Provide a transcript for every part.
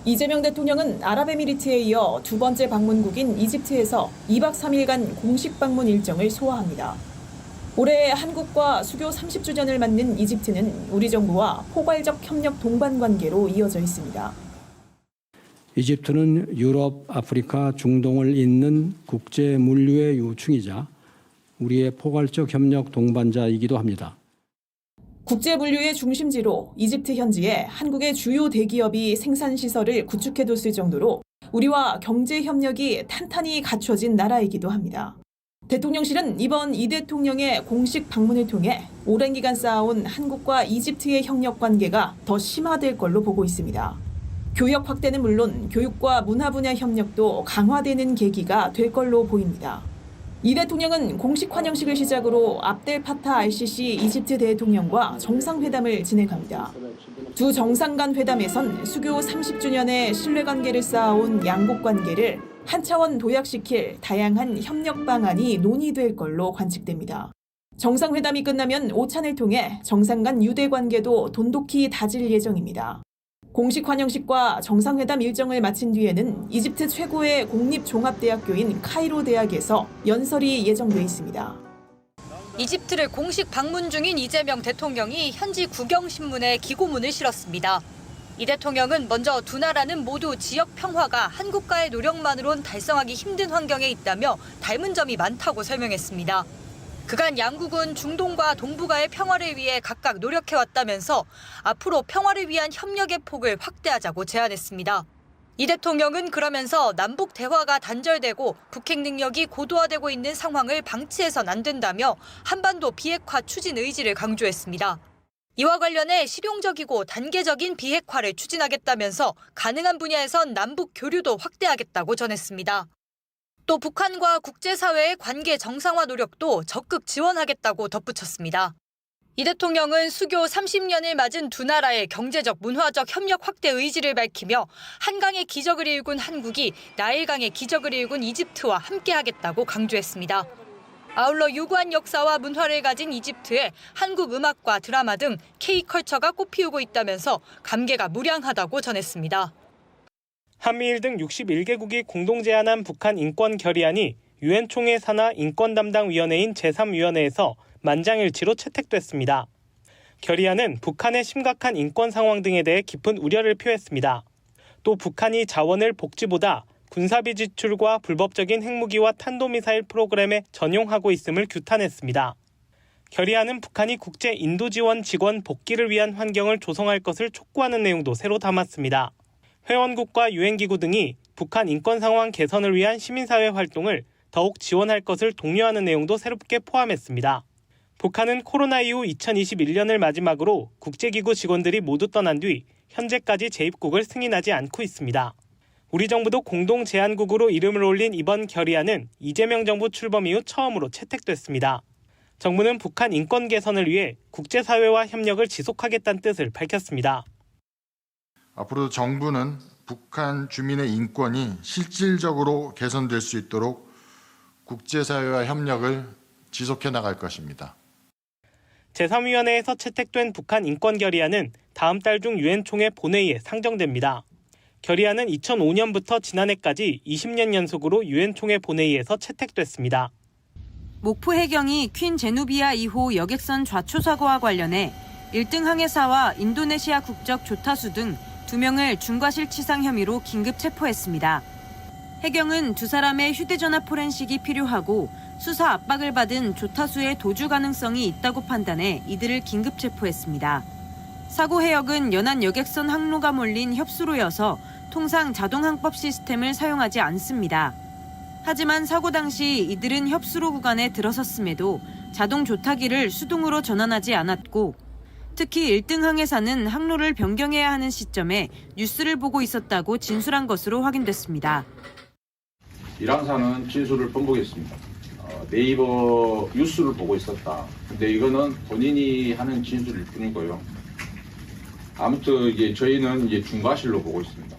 이재명 대통령은 아랍에미리트에 이어 두 번째 방문국인 이집트에서 2박 3일간 공식 방문 일정을 소화합니다. 올해 한국과 수교 30주년을 맞는 이집트는 우리 정부와 포괄적 협력 동반 관계로 이어져 있습니다. 이집트는 유럽, 아프리카, 중동을 잇는 국제 물류의 요충이자 우리의 포괄적 협력 동반자이기도 합니다. 국제 물류의 중심지로 이집트 현지에 한국의 주요 대기업이 생산 시설을 구축해뒀을 정도로 우리와 경제 협력이 탄탄히 갖춰진 나라이기도 합니다. 대통령실은 이번 이 대통령의 공식 방문을 통해 오랜 기간 쌓아온 한국과 이집트의 협력 관계가 더 심화될 걸로 보고 있습니다. 교역 확대는 물론 교육과 문화 분야 협력도 강화되는 계기가 될 걸로 보입니다. 이 대통령은 공식 환영식을 시작으로 압델 파타 알시시 이집트 대통령과 정상회담을 진행합니다. 두 정상 간 회담에선 수교 30주년의 신뢰관계를 쌓아온 양국 관계를 한 차원 도약시킬 다양한 협력 방안이 논의될 걸로 관측됩니다. 정상회담이 끝나면 오찬을 통해 정상 간 유대 관계도 돈독히 다질 예정입니다. 공식 환영식과 정상회담 일정을 마친 뒤에는 이집트 최고의 공립종합대학교인 카이로 대학에서 연설이 예정돼 있습니다. 이집트를 공식 방문 중인 이재명 대통령이 현지 국영신문에 기고문을 실었습니다. 이 대통령은 먼저 두 나라는 모두 지역 평화가 한국과의 노력만으론 달성하기 힘든 환경에 있다며 닮은 점이 많다고 설명했습니다. 그간 양국은 중동과 동북아의 평화를 위해 각각 노력해왔다면서 앞으로 평화를 위한 협력의 폭을 확대하자고 제안했습니다. 이 대통령은 그러면서 남북 대화가 단절되고 북핵 능력이 고도화되고 있는 상황을 방치해선 안 된다며 한반도 비핵화 추진 의지를 강조했습니다. 이와 관련해 실용적이고 단계적인 비핵화를 추진하겠다면서 가능한 분야에선 남북 교류도 확대하겠다고 전했습니다. 또 북한과 국제사회의 관계 정상화 노력도 적극 지원하겠다고 덧붙였습니다. 이 대통령은 수교 30년을 맞은 두 나라의 경제적, 문화적 협력 확대 의지를 밝히며 한강의 기적을 일군 한국이 나일강의 기적을 일군 이집트와 함께하겠다고 강조했습니다. 아울러 유구한 역사와 문화를 가진 이집트에 한국 음악과 드라마 등 K컬처가 꽃피우고 있다면서 감개가 무량하다고 전했습니다. 한미일 등 61개국이 공동 제안한 북한 인권 결의안이 유엔 총회 산하 인권 담당 위원회인 제3위원회에서 만장일치로 채택됐습니다. 결의안은 북한의 심각한 인권 상황 등에 대해 깊은 우려를 표했습니다. 또 북한이 자원을 복지보다 군사비 지출과 불법적인 핵무기와 탄도미사일 프로그램에 전용하고 있음을 규탄했습니다. 결의안은 북한이 국제 인도 지원 직원 복귀를 위한 환경을 조성할 것을 촉구하는 내용도 새로 담았습니다. 회원국과 유엔기구 등이 북한 인권 상황 개선을 위한 시민사회 활동을 더욱 지원할 것을 독려하는 내용도 새롭게 포함했습니다. 북한은 코로나 이후 2021년을 마지막으로 국제기구 직원들이 모두 떠난 뒤 현재까지 재입국을 승인하지 않고 있습니다. 우리 정부도 공동 제안국으로 이름을 올린 이번 결의안은 이재명 정부 출범 이후 처음으로 채택됐습니다. 정부는 북한 인권 개선을 위해 국제사회와 협력을 지속하겠다는 뜻을 밝혔습니다. 앞으로도 정부는 북한 주민의 인권이 실질적으로 개선될 수 있도록 국제사회와 협력을 지속해 나갈 것입니다. 제3위원회에서 채택된 북한 인권 결의안은 다음 달 중 유엔 총회 본회의에 상정됩니다. 결의안은 2005년부터 지난해까지 20년 연속으로 유엔 총회 본회의에서 채택됐습니다. 목포 해경이 퀸 제누비아 2호 여객선 좌초 사고와 관련해 1등 항해사와 인도네시아 국적 조타수 등 2명을 중과실치상 혐의로 긴급 체포했습니다. 해경은 두 사람의 휴대전화 포렌식이 필요하고 수사 압박을 받은 조타수의 도주 가능성이 있다고 판단해 이들을 긴급 체포했습니다. 사고 해역은 연안 여객선 항로가 몰린 협수로여서 통상 자동항법 시스템을 사용하지 않습니다. 하지만 사고 당시 이들은 협수로 구간에 들어섰음에도 자동 조타기를 수동으로 전환하지 않았고 특히 1등 항해사는 항로를 변경해야 하는 시점에 뉴스를 보고 있었다고 진술한 것으로 확인됐습니다. 1항사는 진술을 번복했습니다. 네이버 뉴스를 보고 있었다. 근데 이거는 본인이 하는 진술일 뿐이고요. 아무튼 저희는 중과실로 보고 있습니다.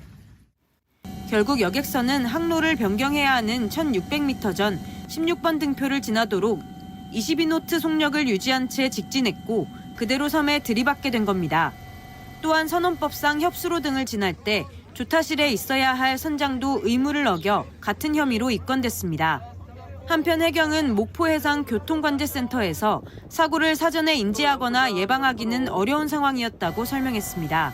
결국 여객선은 항로를 변경해야 하는 1600m 전 16번 등표를 지나도록 22노트 속력을 유지한 채 직진했고 그대로 섬에 들이받게 된 겁니다. 또한 선원법상 협수로 등을 지날 때 조타실에 있어야 할 선장도 의무를 어겨 같은 혐의로 입건됐습니다. 한편 해경은 목포해상교통관제센터에서 사고를 사전에 인지하거나 예방하기는 어려운 상황이었다고 설명했습니다.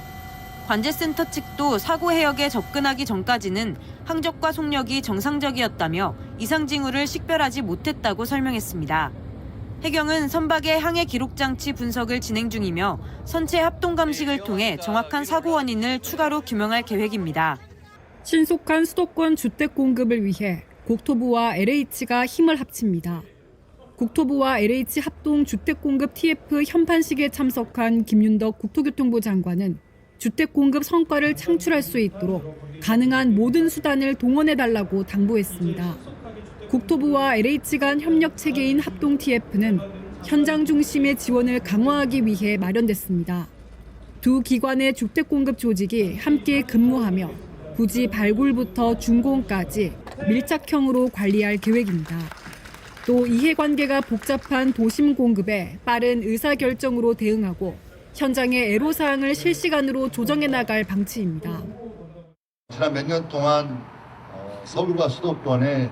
관제센터 측도 사고 해역에 접근하기 전까지는 항적과 속력이 정상적이었다며 이상 징후를 식별하지 못했다고 설명했습니다. 해경은 선박의 항해 기록 장치 분석을 진행 중이며 선체 합동 감식을 통해 정확한 사고 원인을 추가로 규명할 계획입니다. 신속한 수도권 주택 공급을 위해 국토부와 LH가 힘을 합칩니다. 국토부와 LH 합동 주택 공급 TF 현판식에 참석한 김윤덕 국토교통부 장관은 주택 공급 성과를 창출할 수 있도록 가능한 모든 수단을 동원해달라고 당부했습니다. 국토부와 LH 간 협력 체계인 합동 TF는 현장 중심의 지원을 강화하기 위해 마련됐습니다. 두 기관의 주택 공급 조직이 함께 근무하며 부지 발굴부터 준공까지 밀착형으로 관리할 계획입니다. 또 이해관계가 복잡한 도심 공급에 빠른 의사결정으로 대응하고 현장의 애로사항을 실시간으로 조정해 나갈 방침입니다. 지난 몇 년 동안 서울과 수도권에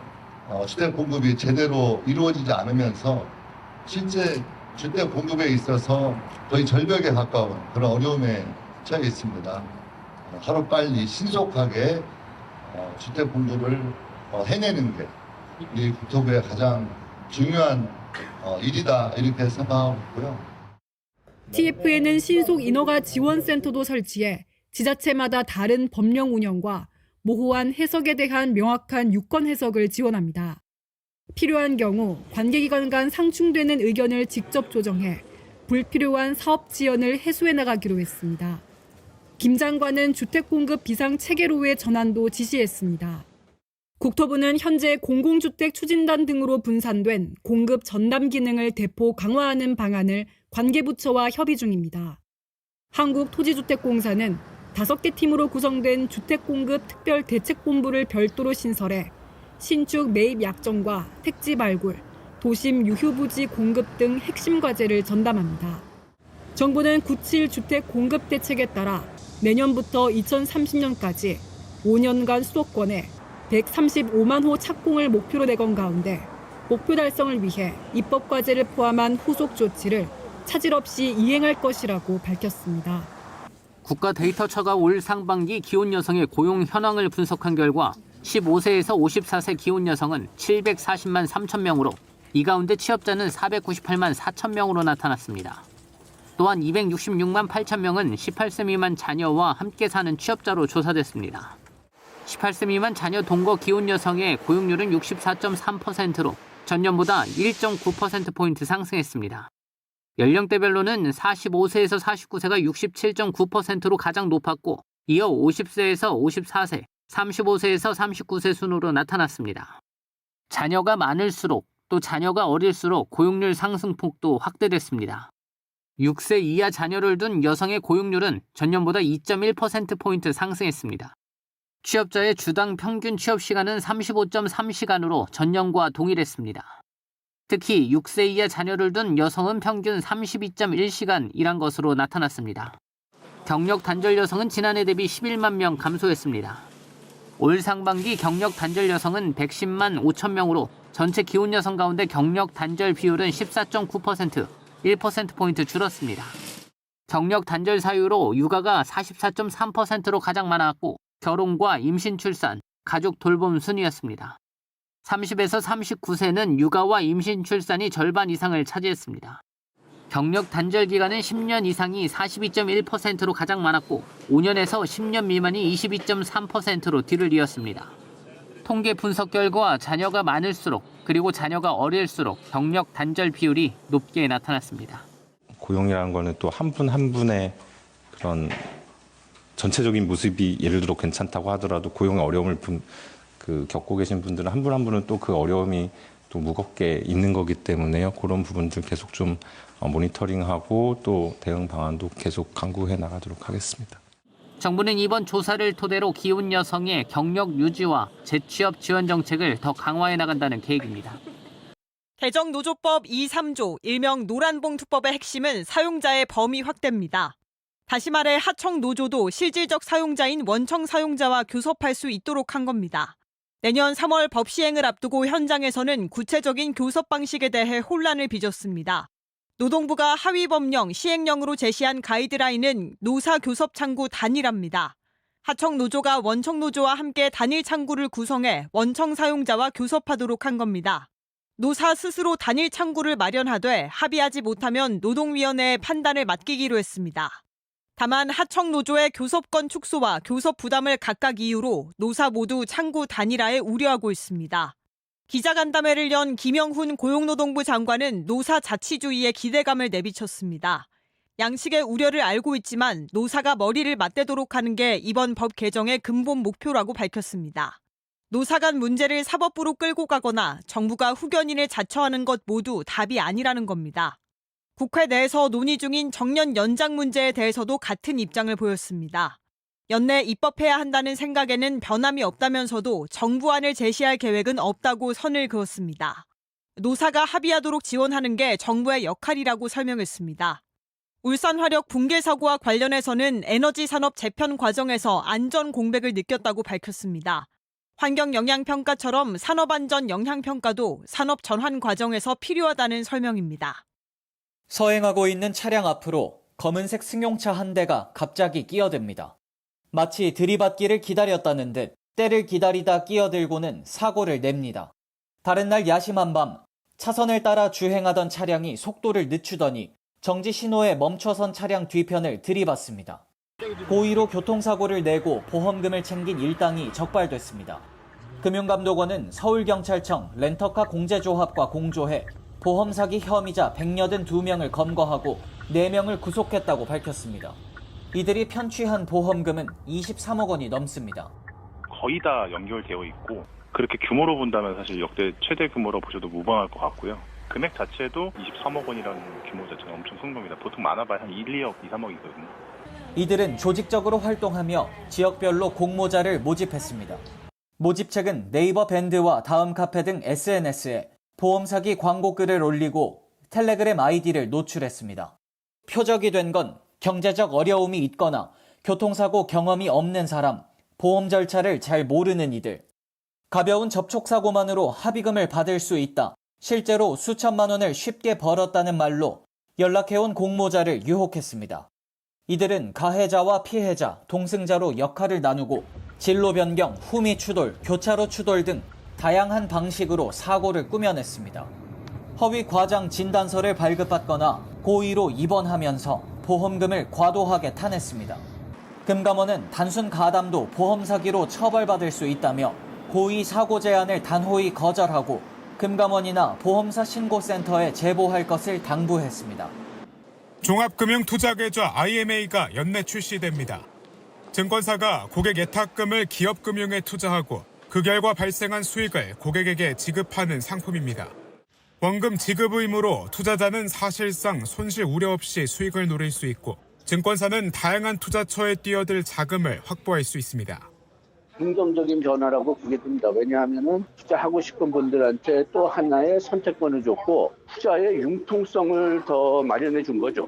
주택 공급이 제대로 이루어지지 않으면서 실제 주택 공급에 있어서 거의 절벽에 가까운 그런 어려움에 처해 있습니다. 하루빨리 신속하게 주택 공급을 해내는 게 우리 국토부의 가장 중요한 일이다 이렇게 생각하고 있고요. TF에는 신속 인허가 지원센터도 설치해 지자체마다 다른 법령 운영과 모호한 해석에 대한 명확한 유권 해석을 지원합니다. 필요한 경우 관계기관 간 상충되는 의견을 직접 조정해 불필요한 사업 지연을 해소해 나가기로 했습니다. 김 장관은 주택 공급 비상 체계로의 전환도 지시했습니다. 국토부는 현재 공공주택 추진단 등으로 분산된 공급 전담 기능을 대폭 강화하는 방안을 관계부처와 협의 중입니다. 한국토지주택공사는 5개 팀으로 구성된 주택공급 특별대책본부를 별도로 신설해 신축 매입 약정과 택지 발굴, 도심 유휴부지 공급 등 핵심 과제를 전담합니다. 정부는 9.7 주택 공급 대책에 따라 내년부터 2030년까지 5년간 수도권에 135만 호 착공을 목표로 내건 가운데 목표 달성을 위해 입법 과제를 포함한 후속 조치를 차질 없이 이행할 것이라고 밝혔습니다. 국가데이터처가 올 상반기 기혼 여성의 고용 현황을 분석한 결과 15세에서 54세 기혼 여성은 740만 3천 명으로 이 가운데 취업자는 498만 4천 명으로 나타났습니다. 또한 266만 8천 명은 18세 미만 자녀와 함께 사는 취업자로 조사됐습니다. 18세 미만 자녀 동거 기혼 여성의 고용률은 64.3%로 전년보다 1.9%포인트 상승했습니다. 연령대별로는 45세에서 49세가 67.9%로 가장 높았고 이어 50세에서 54세, 35세에서 39세 순으로 나타났습니다. 자녀가 많을수록 또 자녀가 어릴수록 고용률 상승폭도 확대됐습니다. 6세 이하 자녀를 둔 여성의 고용률은 전년보다 2.1%포인트 상승했습니다. 취업자의 주당 평균 취업시간은 35.3시간으로 전년과 동일했습니다. 특히 6세 이하 자녀를 둔 여성은 평균 32.1시간 일한 것으로 나타났습니다. 경력 단절 여성은 지난해 대비 11만 명 감소했습니다. 올 상반기 경력 단절 여성은 110만 5천 명으로 전체 기혼 여성 가운데 경력 단절 비율은 14.9%, 1%포인트 줄었습니다. 경력 단절 사유로 육아가 44.3%로 가장 많았고 결혼과 임신 출산, 가족 돌봄 순이었습니다. 30에서 39세는 육아와 임신 출산이 절반 이상을 차지했습니다. 경력 단절 기간은 10년 이상이 42.1%로 가장 많았고 5년에서 10년 미만이 22.3%로 뒤를 이었습니다. 통계 분석 결과 자녀가 많을수록 그리고 자녀가 어릴수록 경력 단절 비율이 높게 나타났습니다. 고용이라는 거는 또 한 분 한 분의 그런 전체적인 모습이 예를 들어 괜찮다고 하더라도 고용의 어려움을 겪고 계신 분들은 한 분 한 분은 또 그 어려움이 또 무겁게 있는 거기 때문에요. 그런 부분들 계속 좀 모니터링하고 또 대응 방안도 계속 강구해 나가도록 하겠습니다. 정부는 이번 조사를 토대로 기혼 여성의 경력 유지와 재취업 지원 정책을 더 강화해 나간다는 계획입니다. 개정노조법 2, 3조 일명 노란봉투법의 핵심은 사용자의 범위 확대입니다. 다시 말해 하청 노조도 실질적 사용자인 원청 사용자와 교섭할 수 있도록 한 겁니다. 내년 3월 법 시행을 앞두고 현장에서는 구체적인 교섭 방식에 대해 혼란을 빚었습니다. 노동부가 하위 법령, 시행령으로 제시한 가이드라인은 노사 교섭 창구 단일화입니다. 하청 노조가 원청 노조와 함께 단일 창구를 구성해 원청 사용자와 교섭하도록 한 겁니다. 노사 스스로 단일 창구를 마련하되 합의하지 못하면 노동위원회의 판단을 맡기기로 했습니다. 다만 하청 노조의 교섭권 축소와 교섭 부담을 각각 이유로 노사 모두 창구 단일화에 우려하고 있습니다. 기자간담회를 연 김영훈 고용노동부 장관은 노사 자치주의에 기대감을 내비쳤습니다. 양측의 우려를 알고 있지만 노사가 머리를 맞대도록 하는 게 이번 법 개정의 근본 목표라고 밝혔습니다. 노사 간 문제를 사법부로 끌고 가거나 정부가 후견인을 자처하는 것 모두 답이 아니라는 겁니다. 국회 내에서 논의 중인 정년 연장 문제에 대해서도 같은 입장을 보였습니다. 연내 입법해야 한다는 생각에는 변함이 없다면서도 정부안을 제시할 계획은 없다고 선을 그었습니다. 노사가 합의하도록 지원하는 게 정부의 역할이라고 설명했습니다. 울산화력 붕괴 사고와 관련해서는 에너지 산업 재편 과정에서 안전 공백을 느꼈다고 밝혔습니다. 환경영향평가처럼 산업안전 영향평가도 산업 전환 과정에서 필요하다는 설명입니다. 서행하고 있는 차량 앞으로 검은색 승용차 한 대가 갑자기 끼어듭니다. 마치 들이받기를 기다렸다는 듯 때를 기다리다 끼어들고는 사고를 냅니다. 다른 날 야심한 밤 차선을 따라 주행하던 차량이 속도를 늦추더니 정지 신호에 멈춰선 차량 뒤편을 들이받습니다. 고의로 교통사고를 내고 보험금을 챙긴 일당이 적발됐습니다. 금융감독원은 서울경찰청 렌터카 공제조합과 공조해 보험 사기 혐의자 182명을 검거하고 4명을 구속했다고 밝혔습니다. 이들이 편취한 보험금은 23억 원이 넘습니다. 거의 다 연결되어 있고 그렇게 규모로 본다면 사실 역대 최대 규모로 보셔도 무방할 것 같고요. 금액 자체도 23억 원이라는 규모 자체가 엄청 큰 겁니다. 보통 많아봐야 한 1, 2억, 2, 3억이거든요. 이들은 조직적으로 활동하며 지역별로 공모자를 모집했습니다. 모집책은 네이버 밴드와 다음 카페 등 SNS에 보험 사기 광고 글을 올리고 텔레그램 아이디를 노출했습니다. 표적이 된 건 경제적 어려움이 있거나 교통사고 경험이 없는 사람, 보험 절차를 잘 모르는 이들. 가벼운 접촉사고만으로 합의금을 받을 수 있다. 실제로 수천만 원을 쉽게 벌었다는 말로 연락해온 공모자를 유혹했습니다. 이들은 가해자와 피해자, 동승자로 역할을 나누고 진로 변경, 후미 추돌, 교차로 추돌 등 다양한 방식으로 사고를 꾸며냈습니다. 허위 과장 진단서를 발급받거나 고의로 입원하면서 보험금을 과도하게 타냈습니다. 금감원은 단순 가담도 보험 사기로 처벌받을 수 있다며 고의 사고 제안을 단호히 거절하고 금감원이나 보험사 신고센터에 제보할 것을 당부했습니다. 종합금융투자계좌 IMA가 연내 출시됩니다. 증권사가 고객 예탁금을 기업금융에 투자하고 그 결과 발생한 수익을 고객에게 지급하는 상품입니다. 원금 지급 의무로 투자자는 사실상 손실 우려 없이 수익을 누릴 수 있고 증권사는 다양한 투자처에 뛰어들 자금을 확보할 수 있습니다. 긍정적인 변화라고 보게 됩니다. 왜냐하면 투자하고 싶은 분들한테 또 하나의 선택권을 줬고 투자의 융통성을 더 마련해 준 거죠.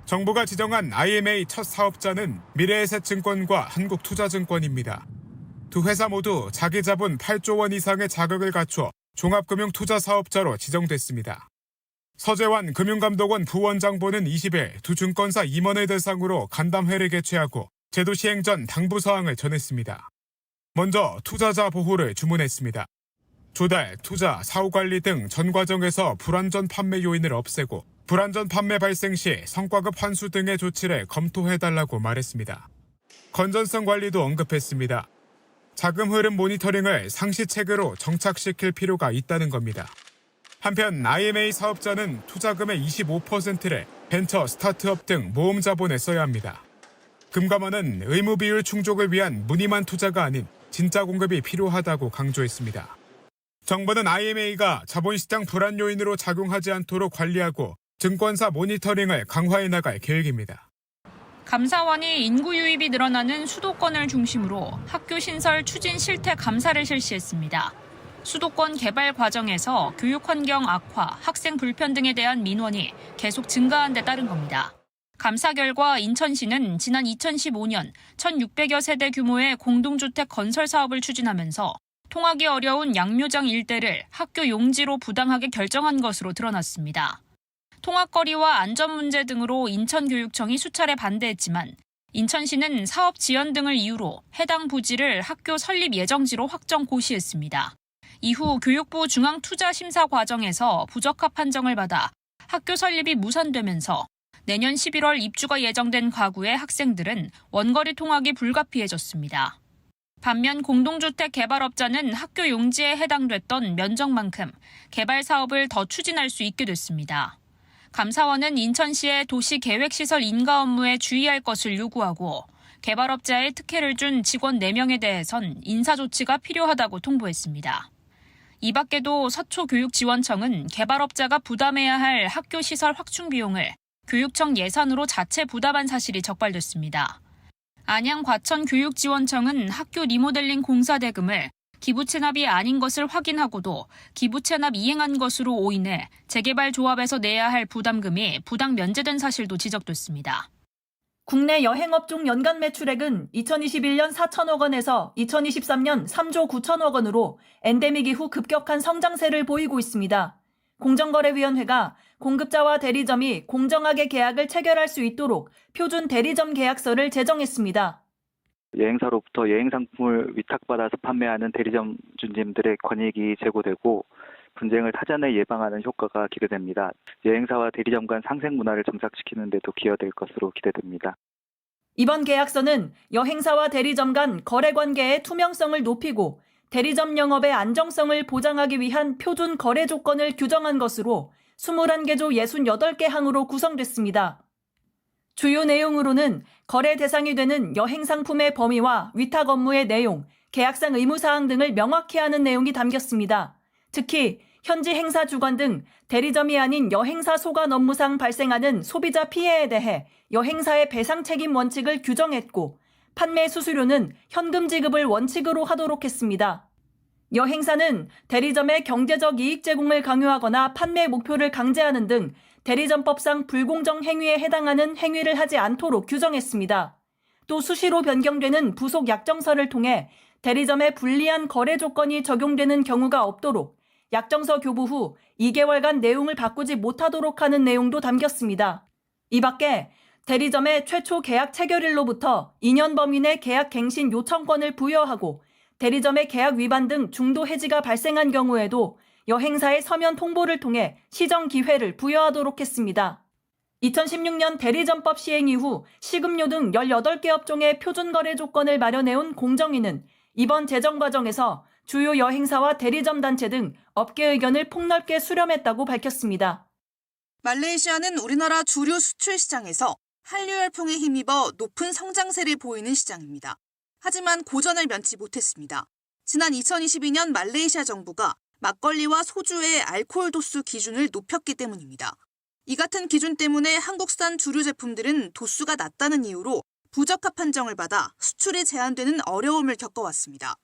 정부가 지정한 IMA 첫 사업자는 미래에셋증권과 한국투자증권입니다. 두 회사 모두 자기 자본 8조 원 이상의 자격을 갖춰 종합금융투자사업자로 지정됐습니다. 서재환 금융감독원 부원장보는 20일 두 증권사 임원을 대상으로 간담회를 개최하고 제도 시행 전 당부 사항을 전했습니다. 먼저 투자자 보호를 주문했습니다. 조달, 투자, 사후관리 등 전 과정에서 불완전 판매 요인을 없애고 불완전 판매 발생 시 성과급 환수 등의 조치를 검토해달라고 말했습니다. 건전성 관리도 언급했습니다. 자금 흐름 모니터링을 상시책으로 정착시킬 필요가 있다는 겁니다. 한편 IMA 사업자는 투자금의 25%를 벤처, 스타트업 등 모험 자본에 써야 합니다. 금감원은 의무 비율 충족을 위한 무늬만 투자가 아닌 진짜 공급이 필요하다고 강조했습니다. 정부는 IMA가 자본시장 불안 요인으로 작용하지 않도록 관리하고 증권사 모니터링을 강화해 나갈 계획입니다. 감사원이 인구 유입이 늘어나는 수도권을 중심으로 학교 신설 추진 실태 감사를 실시했습니다. 수도권 개발 과정에서 교육 환경 악화, 학생 불편 등에 대한 민원이 계속 증가한 데 따른 겁니다. 감사 결과 인천시는 지난 2015년 1,600여 세대 규모의 공동주택 건설 사업을 추진하면서 통하기 어려운 양묘장 일대를 학교 용지로 부당하게 결정한 것으로 드러났습니다. 통학거리와 안전 문제 등으로 인천교육청이 수차례 반대했지만 인천시는 사업 지연 등을 이유로 해당 부지를 학교 설립 예정지로 확정 고시했습니다. 이후 교육부 중앙투자심사 과정에서 부적합 판정을 받아 학교 설립이 무산되면서 내년 11월 입주가 예정된 가구의 학생들은 원거리 통학이 불가피해졌습니다. 반면 공동주택 개발업자는 학교 용지에 해당됐던 면적만큼 개발 사업을 더 추진할 수 있게 됐습니다. 감사원은 인천시의 도시계획시설 인가 업무에 주의할 것을 요구하고 개발업자에 특혜를 준 직원 4명에 대해선 인사조치가 필요하다고 통보했습니다. 이 밖에도 서초교육지원청은 개발업자가 부담해야 할 학교시설 확충 비용을 교육청 예산으로 자체 부담한 사실이 적발됐습니다. 안양 과천교육지원청은 학교 리모델링 공사 대금을 기부 체납이 아닌 것을 확인하고도 기부 체납 이행한 것으로 오인해 재개발 조합에서 내야 할 부담금이 부당 면제된 사실도 지적됐습니다. 국내 여행업종 연간 매출액은 2021년 4천억 원에서 2023년 3조 9천억 원으로 엔데믹 이후 급격한 성장세를 보이고 있습니다. 공정거래위원회가 공급자와 대리점이 공정하게 계약을 체결할 수 있도록 표준 대리점 계약서를 제정했습니다. 여행사로부터 여행 상품을 위탁받아서 판매하는 대리점 주님들의 권익이 제고되고 분쟁을 사전에 예방하는 효과가 기대됩니다. 여행사와 대리점 간 상생 문화를 정착시키는 데도 기여될 것으로 기대됩니다. 이번 계약서는 여행사와 대리점 간 거래 관계의 투명성을 높이고 대리점 영업의 안정성을 보장하기 위한 표준 거래 조건을 규정한 것으로 21개조 68개 항으로 구성됐습니다. 주요 내용으로는 거래 대상이 되는 여행 상품의 범위와 위탁 업무의 내용, 계약상 의무사항 등을 명확히 하는 내용이 담겼습니다. 특히 현지 행사 주관 등 대리점이 아닌 여행사 소관 업무상 발생하는 소비자 피해에 대해 여행사의 배상 책임 원칙을 규정했고 판매 수수료는 현금 지급을 원칙으로 하도록 했습니다. 여행사는 대리점의 경제적 이익 제공을 강요하거나 판매 목표를 강제하는 등 대리점법상 불공정 행위에 해당하는 행위를 하지 않도록 규정했습니다. 또 수시로 변경되는 부속 약정서를 통해 대리점에 불리한 거래 조건이 적용되는 경우가 없도록 약정서 교부 후 2개월간 내용을 바꾸지 못하도록 하는 내용도 담겼습니다. 이 밖에 대리점의 최초 계약 체결일로부터 2년 범위 내 계약 갱신 요청권을 부여하고 대리점의 계약 위반 등 중도 해지가 발생한 경우에도 여행사의 서면 통보를 통해 시정 기회를 부여하도록 했습니다. 2016년 대리점법 시행 이후 식음료 등 18개 업종의 표준거래 조건을 마련해온 공정위는 이번 제정 과정에서 주요 여행사와 대리점 단체 등 업계 의견을 폭넓게 수렴했다고 밝혔습니다. 말레이시아는 우리나라 주류 수출 시장에서 한류 열풍에 힘입어 높은 성장세를 보이는 시장입니다. 하지만 고전을 면치 못했습니다. 지난 2022년 말레이시아 정부가 막걸리와 소주의 알코올 도수 기준을 높였기 때문입니다. 이 같은 기준 때문에 한국산 주류 제품들은 도수가 낮다는 이유로 부적합 판정을 받아 수출이 제한되는 어려움을 겪어왔습니다.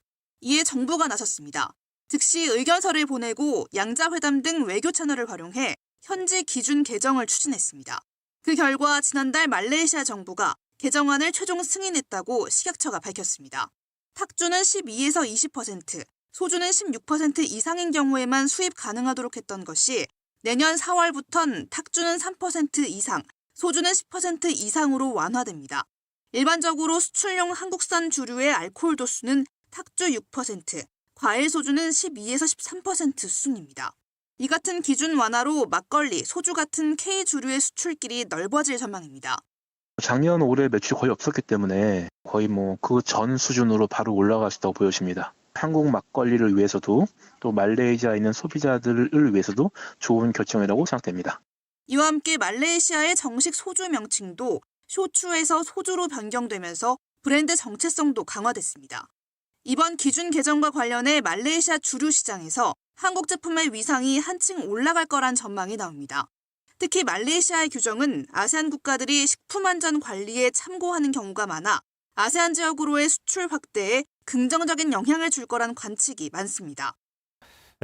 이에 정부가 나섰습니다. 즉시 의견서를 보내고 양자회담 등 외교 채널을 활용해 현지 기준 개정을 추진했습니다. 그 결과 지난달 말레이시아 정부가 개정안을 최종 승인했다고 식약처가 밝혔습니다. 탁주는 12에서 20%, 소주는 16% 이상인 경우에만 수입 가능하도록 했던 것이 내년 4월부턴 탁주는 3% 이상, 소주는 10% 이상으로 완화됩니다. 일반적으로 수출용 한국산 주류의 알코올 도수는 탁주 6%, 과일 소주는 12에서 13% 수준입니다. 이 같은 기준 완화로 막걸리, 소주 같은 K주류의 수출길이 넓어질 전망입니다. 작년 올해 매출이 거의 없었기 때문에 거의 그 전 수준으로 바로 올라갈 수 있다고 보여집니다. 한국 막걸리를 위해서도 또 말레이시아에 있는 소비자들을 위해서도 좋은 결정이라고 생각됩니다. 이와 함께 말레이시아의 정식 소주 명칭도 쇼추에서 소주로 변경되면서 브랜드 정체성도 강화됐습니다. 이번 기준 개정과 관련해 말레이시아 주류 시장에서 한국 제품의 위상이 한층 올라갈 거란 전망이 나옵니다. 특히 말레이시아의 규정은 아세안 국가들이 식품 안전 관리에 참고하는 경우가 많아 아세안 지역으로의 수출 확대에 긍정적인 영향을 줄 거란 관측이 많습니다.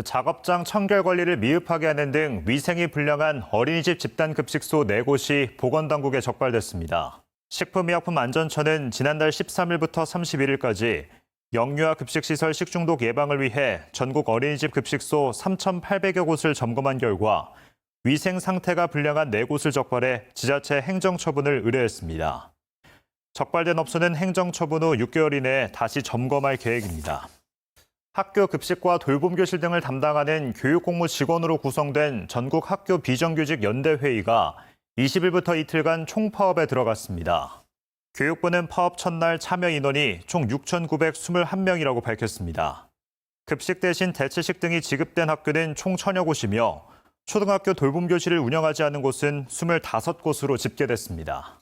작업장 청결 관리를 미흡하게 하는 등 위생이 불량한 어린이집 집단급식소 4곳이 보건당국에 적발됐습니다. 식품의약품안전처는 지난달 13일부터 31일까지 영유아 급식시설 식중독 예방을 위해 전국 어린이집 급식소 3,800여 곳을 점검한 결과 위생 상태가 불량한 4곳을 적발해 지자체 행정처분을 의뢰했습니다. 적발된 업소는 행정처분 후 6개월 이내에 다시 점검할 계획입니다. 학교 급식과 돌봄교실 등을 담당하는 교육공무 직원으로 구성된 전국 학교 비정규직 연대회의가 20일부터 이틀간 총파업에 들어갔습니다. 교육부는 파업 첫날 참여 인원이 총 6,921명이라고 밝혔습니다. 급식 대신 대체식 등이 지급된 학교는 총 1,000여 곳이며 초등학교 돌봄교실을 운영하지 않은 곳은 25곳으로 집계됐습니다.